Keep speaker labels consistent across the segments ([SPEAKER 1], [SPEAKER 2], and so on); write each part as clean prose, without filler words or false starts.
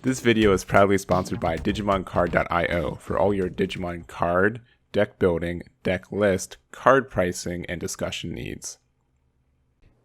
[SPEAKER 1] This video is proudly sponsored by DigimonCard.io for all your Digimon card, deck building, deck list, card pricing, and discussion needs.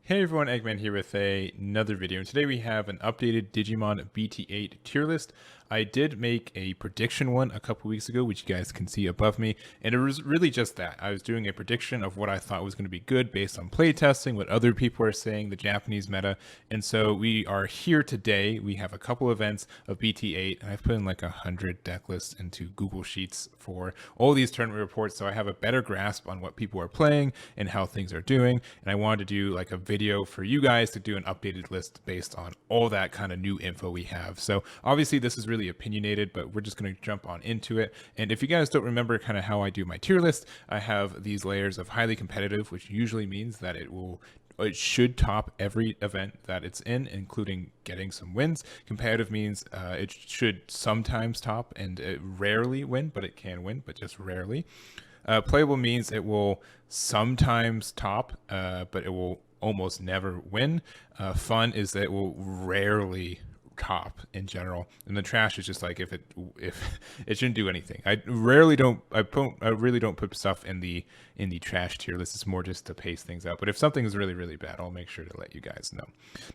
[SPEAKER 1] Hey everyone, Eggman here with another video, and today we have an updated Digimon BT8 tier list. I did make a prediction one a couple weeks ago, which you guys can see above me, and it was really just that. I was doing a prediction of what I thought was going to be good based on playtesting, what other people are saying, the Japanese meta, and so we are here today. We have a couple events of BT8, and I've put in like 100 deck lists into Google Sheets for all these tournament reports, so I have a better grasp on what people are playing and how things are doing, and I wanted to do like a video for you guys to do an updated list based on all that kind of new info we have. So obviously this is really opinionated, but we're just going to jump on into it. And if you guys don't remember kind of how I do my tier list, I have these layers of highly competitive, which usually means that it should top every event that it's in, including getting some wins. Competitive means it should sometimes top and it rarely win, but it can win, but just rarely. Playable means it will sometimes top, but it will almost never win. Fun is that it will rarely top in general, and the trash is just like if it shouldn't do anything. I really don't put stuff in the trash tier list. It's more just to pace things out. But if something is really bad, I'll make sure to let you guys know.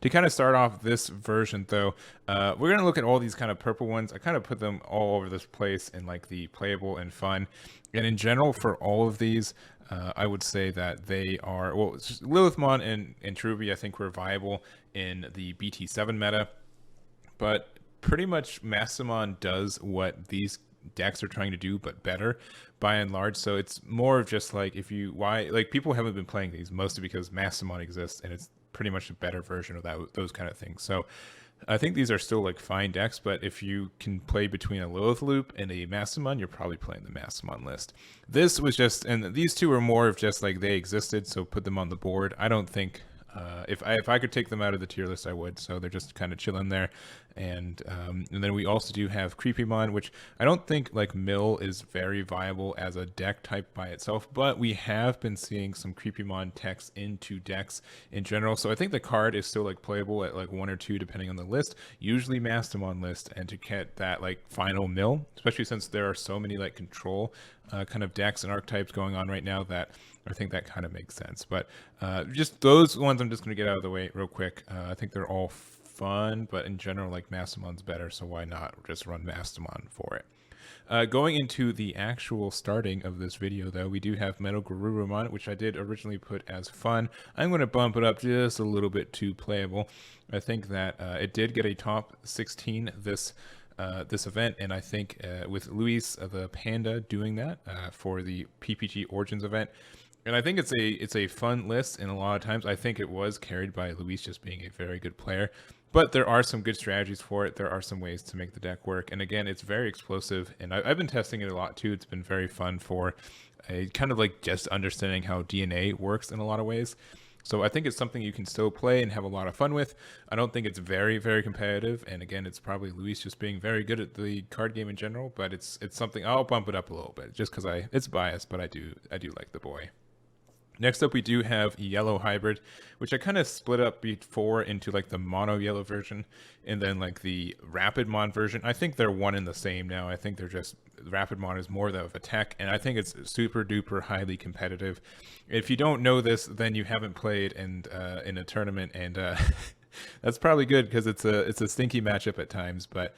[SPEAKER 1] To kind of start off this version though, we're gonna look at all these kind of purple ones. I kind of put them all over this place in like the playable and fun, and in general for all of these, I would say that they are, well, Lilithmon and Truby I think were viable in the BT7 meta, but pretty much Massamon does what these decks are trying to do, but better by and large. So it's more of just like people haven't been playing these mostly because Massamon exists, and it's pretty much a better version of those kind of things. So I think these are still like fine decks, but if you can play between a Lilith Loop and a Massamon, you're probably playing the Massamon list. This was just, and these two are more of just like they existed, so put them on the board. I don't think if I could take them out of the tier list, I would. So they're just kind of chilling there. And then we also do have Creepymon, which I don't think like Mill is very viable as a deck type by itself, but we have been seeing some Creepymon techs into decks in general. So I think the card is still like playable at like 1 or 2 depending on the list, usually Mastamon list, and to get that like final Mill, especially since there are so many like control kind of decks and archetypes going on right now that I think that kind of makes sense. But just those ones I'm just going to get out of the way real quick. I think they're all fun, but in general, like Mastamon's better, so why not just run Mastamon for it? Going into the actual starting of this video, though, we do have Metal Garurumon, which I did originally put as fun. I'm going to bump it up just a little bit to playable. I think that it did get a top 16 this event, and I think with Luis the Panda doing that for the PPG Origins event, and I think it's a fun list, and a lot of times I think it was carried by Luis just being a very good player. But there are some good strategies for it. There are some ways to make the deck work. And again, it's very explosive. And I've been testing it a lot too. It's been very fun for a kind of like just understanding how DNA works in a lot of ways. So I think it's something you can still play and have a lot of fun with. I don't think it's very competitive. And again, it's probably Luis just being very good at the card game in general. But it's something, I'll bump it up a little bit just because it's biased, but I do like the boy. Next up, we do have Yellow Hybrid, which I kind of split up before into like the mono yellow version and then like the Rapid Mon version. I think they're one and the same now. I think they're just, Rapid Mon is more of a tech, and I think it's super duper highly competitive. If you don't know this, then you haven't played in a tournament, and that's probably good because it's a stinky matchup at times, but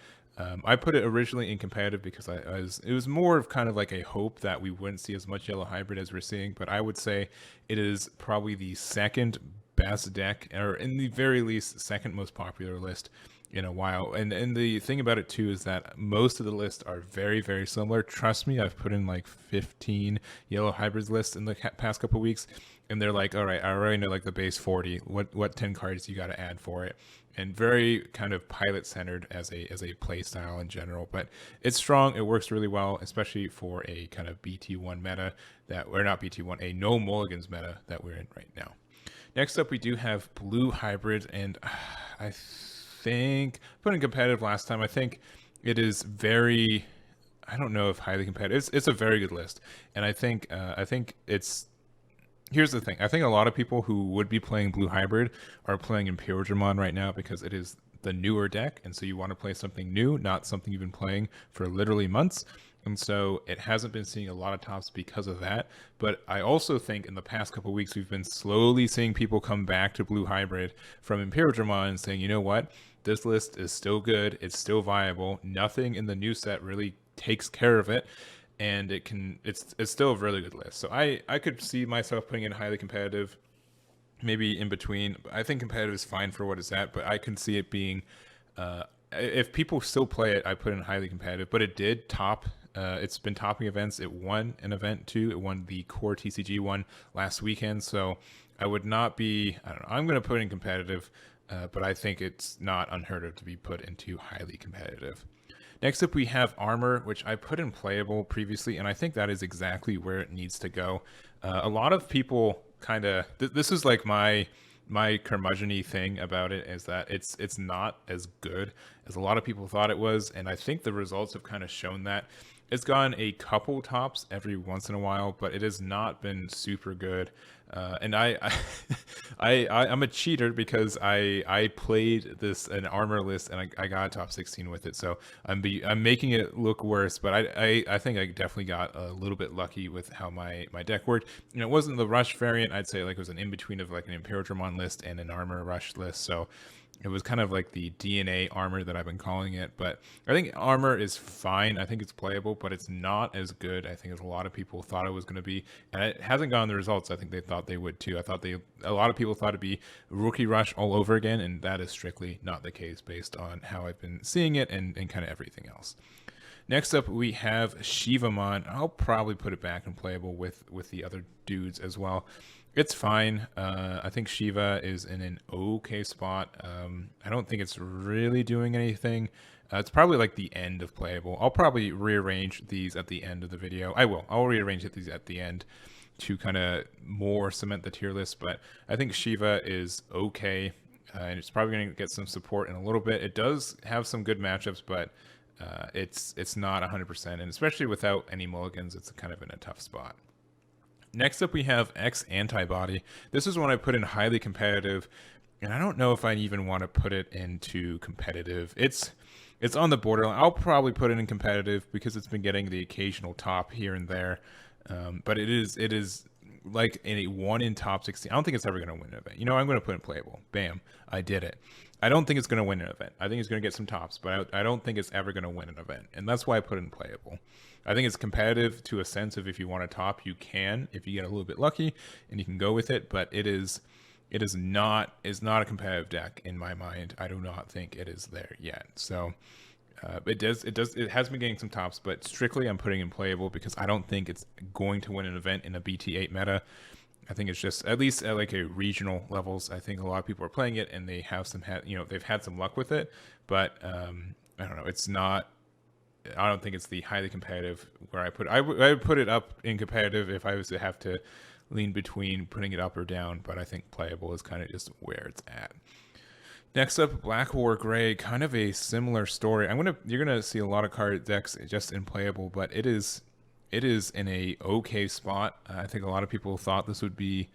[SPEAKER 1] I put it originally in competitive because it was more of kind of like a hope that we wouldn't see as much Yellow Hybrid as we're seeing, but I would say it is probably the second best deck, or in the very least second most popular list in a while. And the thing about it too is that most of the lists are very similar. Trust me, I've put in like 15 Yellow Hybrids lists in the past couple weeks, and they're like, all right, I already know like the base 40, what 10 cards you got to add for it. And very kind of pilot centered as a play style in general, but it's strong. It works really well, especially for a kind of BT1 meta not BT1, a no mulligans meta that we're in right now. Next up, we do have Blue Hybrid, and I think put in competitive last time. I think it is very, I don't know if highly competitive. It's a very good list, and I think it's. Here's the thing. I think a lot of people who would be playing Blue Hybrid are playing Imperial Dramon right now because it is the newer deck, and so you want to play something new, not something you've been playing for literally months. And so it hasn't been seeing a lot of tops because of that. But I also think in the past couple of weeks, we've been slowly seeing people come back to Blue Hybrid from Imperial Dramon and saying, you know what, this list is still good, it's still viable. Nothing in the new set really takes care of it, and it's still a really good list. So I could see myself putting in highly competitive, maybe in between. I think competitive is fine for what it's at, but I can see it being, if people still play it, I put in highly competitive. But it did top. It's been topping events. It won an event too. It won the core TCG one last weekend. So I would not be. I don't know. I'm going to put in competitive, but I think it's not unheard of to be put into highly competitive. Next up, we have Armor, which I put in playable previously, and I think that is exactly where it needs to go. A lot of people kind of this is like my curmudgeon-y thing about it, is that it's not as good as a lot of people thought it was, and I think the results have kind of shown that. It's gotten a couple tops every once in a while, but it has not been super good. And I'm a cheater because I played an armor list and I got a top 16 with it. So I'm making it look worse, but I think I definitely got a little bit lucky with how my deck worked. You know, it wasn't the rush variant. I'd say like it was an in between of like an Imperial Dramon list and an armor rush list. So it was kind of like the DNA armor that I've been calling it. But I think armor is fine. I think it's playable, but it's not as good, I think, as a lot of people thought it was going to be. And it hasn't gotten the results I think they thought they would too. A lot of people thought it'd be rookie rush all over again, and that is strictly not the case based on how I've been seeing it and kind of everything else. Next up, we have Shivamon. I'll probably put it back in playable with the other dudes as well. It's fine. I think Shiva is in an okay spot. I don't think it's really doing anything. It's probably like the end of playable. I'll probably rearrange these at the end of the video. I'll rearrange these at the end to kind of more cement the tier list. But I think Shiva is okay. And it's probably going to get some support in a little bit. It does have some good matchups, but it's not 100%. And especially without any mulligans, it's kind of in a tough spot. Next up, we have X Antibody. This is one I put in highly competitive, and I don't know if I even want to put it into competitive. It's on the borderline. I'll probably put it in competitive because it's been getting the occasional top here and there, but it is like a 1 in top 16. I don't think it's ever going to win an event. You know, I'm going to put in playable. Bam, I did it. I don't think it's going to win an event. I think it's going to get some tops, but I don't think it's ever going to win an event, and that's why I put it in playable. I think it's competitive to a sense of if you want to top, you can, if you get a little bit lucky and you can go with it, but it is not a competitive deck in my mind. I do not think it is there yet. So it has been getting some tops, but strictly I'm putting in playable because I don't think it's going to win an event in a BT8 meta. I think it's just, at least at like a regional levels, I think a lot of people are playing it and they have they've had some luck with it, but I don't know, it's not. I don't think it's the highly competitive where I put. I would put it up in competitive if I was to have to lean between putting it up or down, but I think playable is kind of just where it's at. Next up, Black War Gray, kind of a similar story. You're gonna see a lot of card decks just in playable, but it is in a okay spot. I think a lot of people thought this would be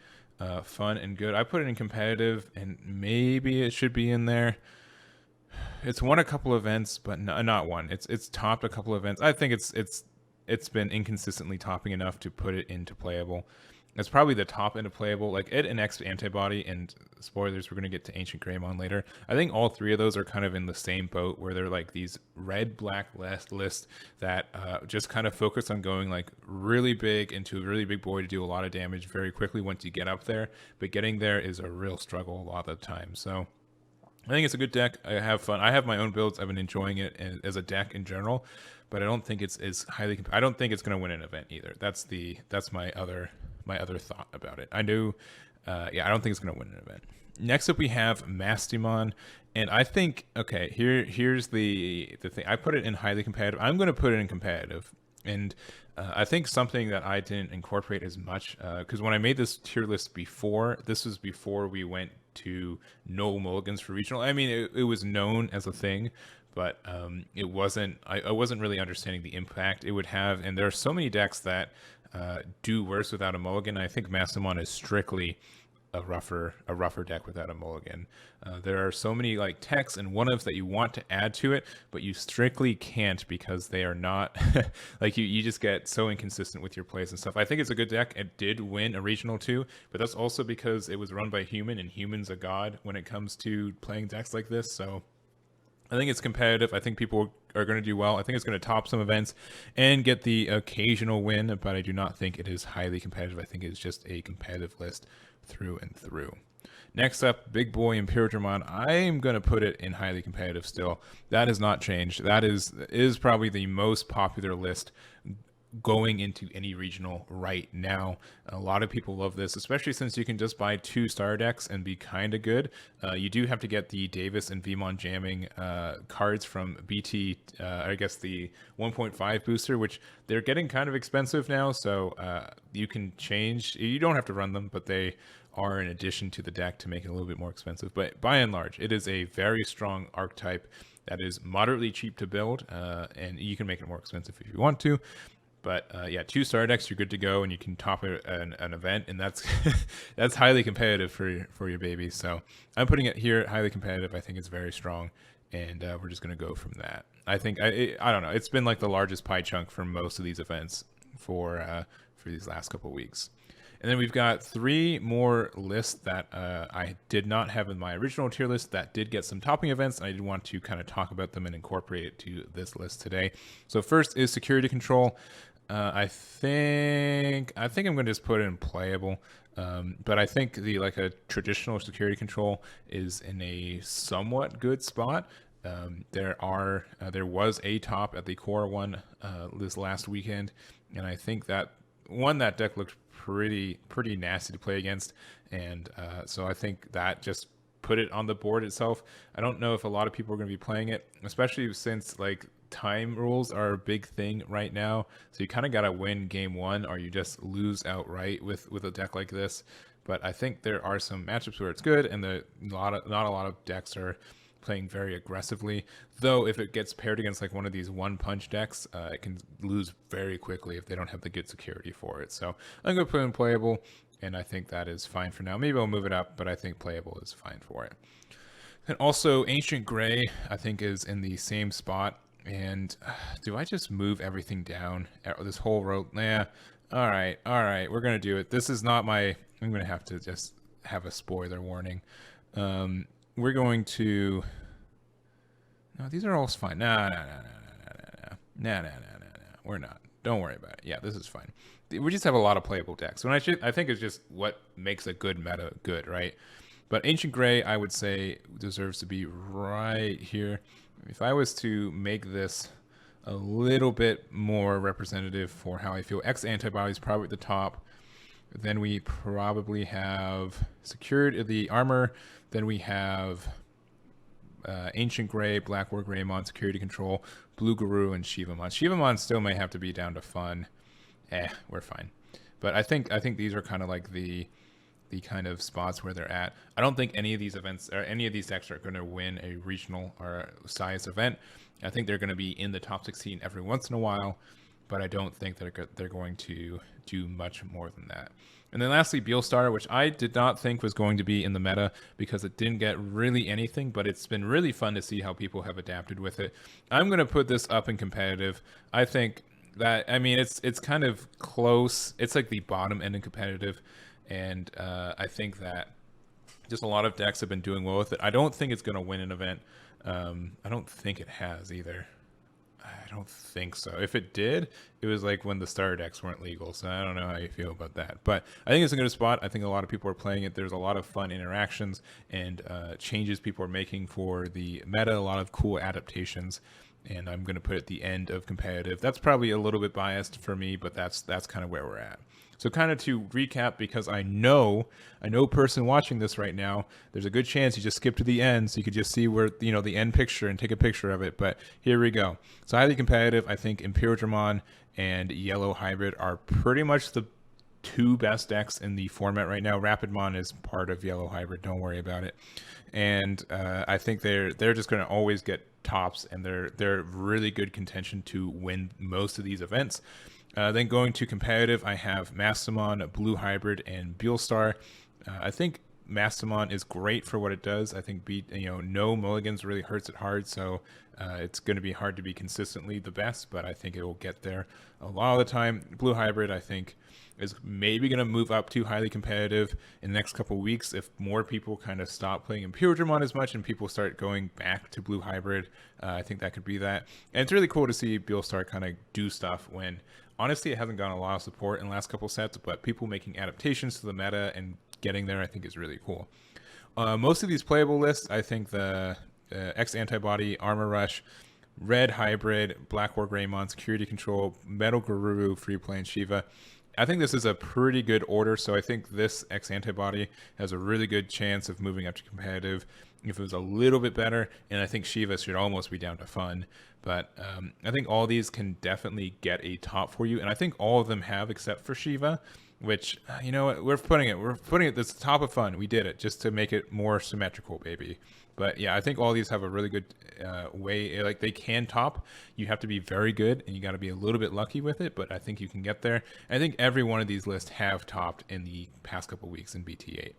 [SPEAKER 1] fun and good. I put it in competitive, and maybe it should be in there. It's won a couple events, but not one. It's topped a couple events. I think it's been inconsistently topping enough to put it into playable. It's probably the top end of playable. Like it and X Antibody, and spoilers, we're going to get to Ancient Greymon later. I think all three of those are kind of in the same boat where they're like these red-black lists that just kind of focus on going like really big into a really big board to do a lot of damage very quickly once you get up there. But getting there is a real struggle a lot of the time. So I think it's a good deck. I have fun. I have my own builds. I've been enjoying it as a deck in general, but I don't think it's as highly. I don't think it's going to win an event either. That's my other thought about it. I don't think it's going to win an event. Next up, we have Mastimon, and I think here's the thing. I put it in highly competitive. I'm going to put it in competitive, and I think something that I didn't incorporate as much because when I made this tier list before, this was before we went to no mulligans for regional. I mean, it was known as a thing, but it wasn't. I wasn't really understanding the impact it would have. And there are so many decks that do worse without a mulligan. I think Mastimon is strictly a rougher deck without a mulligan. There are so many like techs and one-ofs that you want to add to it, but you strictly can't because they are not like you just get so inconsistent with your plays and stuff. I think it's a good deck. It did win a regional too, but that's also because it was run by human, and human's a god when it comes to playing decks like this. So I think it's competitive. I think people are going to do well. I think it's going to top some events and get the occasional win, but I do not think it is highly competitive. I think it's just a competitive list through and through. Next up, Big Boy Imperiodramon. I am going to put it in highly competitive still. That has not changed. That is probably the most popular list going into any regional right now. A lot of people love this, especially since you can just buy 2 star decks and be kind of good. You do have to get the Davis and Vmon jamming cards from BT, I guess the 1.5 booster, which they're getting kind of expensive now, so you can change. You don't have to run them, but they are an addition to the deck to make it a little bit more expensive. But by and large, it is a very strong archetype that is moderately cheap to build, and you can make it more expensive if you want to. But yeah, 2 star decks, you're good to go, and you can top an event, and that's that's highly competitive for your baby. So I'm putting it here highly competitive. I think it's very strong, and we're just gonna go from that. I think I don't know. It's been like the largest pie chunk for most of these events for these last couple of weeks. And then we've got 3 more lists that I did not have in my original tier list that did get some topping events, and I did want to kind of talk about them and incorporate it to this list today. So first is security control. I think I'm going to just put it in playable, but I think a traditional security control is in a somewhat good spot. There was a top at the core one this last weekend, and I think that deck looked pretty nasty to play against, and so I think that just put it on the board itself. I don't know if a lot of people are going to be playing it, especially since like time rules are a big thing right now, so you kind of got to win game 1 or you just lose outright with a deck like this. But I think there are some matchups where it's good, and not a lot of decks are playing very aggressively, though if it gets paired against like one of these one punch decks, it can lose very quickly if they don't have the good security for it. So I'm going to put in playable, and I think that is fine for now. Maybe I'll move it up, but I think playable is fine for it. And also Ancient Gray I think is in the same spot. And do I just move everything down this whole row? Nah. All right, we're gonna do it. This is not my. I'm gonna have to just have a spoiler warning. We're going to. No, these are all fine. No. We're not. Don't worry about it. Yeah, this is fine. We just have a lot of playable decks. When I think it's just what makes a good meta good, right? But Ancient Gray, I would say, deserves to be right here. If I was to make this a little bit more representative for how I feel, X Antibodies probably at the top. Then we probably have secured the armor. Then we have Ancient Gray, Black War Greymon, Security Control, Blue Guru, and Shivamon. Shivamon still may have to be down to fun. We're fine. But I think these are kind of like the kind of spots where they're at. I don't think any of these events or any of these decks are going to win a regional or size event. I think they're going to be in the top 16 every once in a while, but I don't think they're going to do much more than that. And then lastly, Beelstar, which I did not think was going to be in the meta because it didn't get really anything, but it's been really fun to see how people have adapted with it. I'm going to put this up in competitive. I think that, I mean, it's kind of close. It's like the bottom end in competitive. And I think that just a lot of decks have been doing well with it. I don't think it's going to win an event. I don't think it has either. I don't think so. If it did, it was like when the starter decks weren't legal. So I don't know how you feel about that. But I think it's a good spot. I think a lot of people are playing it. There's a lot of fun interactions and changes people are making for the meta, a lot of cool adaptations. And I'm going to put it at the end of competitive. That's probably a little bit biased for me, but that's kind of where we're at. So kind of to recap, because I know person watching this right now, there's a good chance you just skip to the end so you could just see where, the end picture and take a picture of it. But here we go. So highly competitive. I think Imperiodramon and Yellow Hybrid are pretty much the 2 best decks in the format right now. Rapidmon is part of Yellow Hybrid. Don't worry about it. And I think they're just going to always get tops, and they're really good contention to win most of these events. Then going to competitive, I have Mastamon, Blue Hybrid, and Beelstar. I think Mastamon is great for what it does. I think no mulligans really hurts it hard, so it's going to be hard to be consistently the best, but I think it will get there a lot of the time. Blue Hybrid, I think, is maybe going to move up to highly competitive in the next couple of weeks if more people kind of stop playing Imperialdramon as much and people start going back to Blue Hybrid. I think that could be that. And it's really cool to see Beelstar kind of do stuff when, honestly, it hasn't gotten a lot of support in the last couple sets, but people making adaptations to the meta and getting there, I think, is really cool. Most of these playable lists, I think the X Antibody, Armor Rush, Red Hybrid, Black War Greymon, Security Control, Metal Garuru, Free Play, and Shiva. I think this is a pretty good order, so I think this X Antibody has a really good chance of moving up to competitive if it was a little bit better, and I think Shiva should almost be down to fun. But I think all these can definitely get a top for you, and I think all of them have except for Shiva, which, you know what, we're putting it at the top of fun. We did it just to make it more symmetrical, baby. But yeah, I think all these have a really good way, like they can top. You have to be very good and you got to be a little bit lucky with it, but I think you can get there. I think every one of these lists have topped in the past couple weeks in BT8.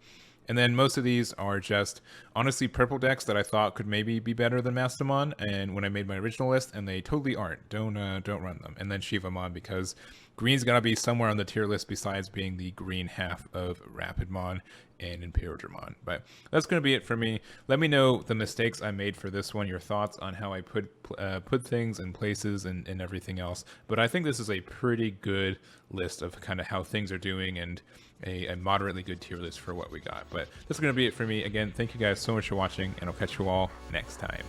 [SPEAKER 1] And then most of these are just, honestly, purple decks that I thought could maybe be better than Mastamon, and when I made my original list, and they totally aren't. Don't run them. And then Shivamon, because green's got to be somewhere on the tier list besides being the green half of Rapidmon and Imperialdramon. But that's going to be it for me. Let me know the mistakes I made for this one, your thoughts on how I put things in places and everything else. But I think this is a pretty good list of kind of how things are doing and a moderately good tier list for what we got. But that's going to be it for me. Again, thank you guys so much for watching, and I'll catch you all next time.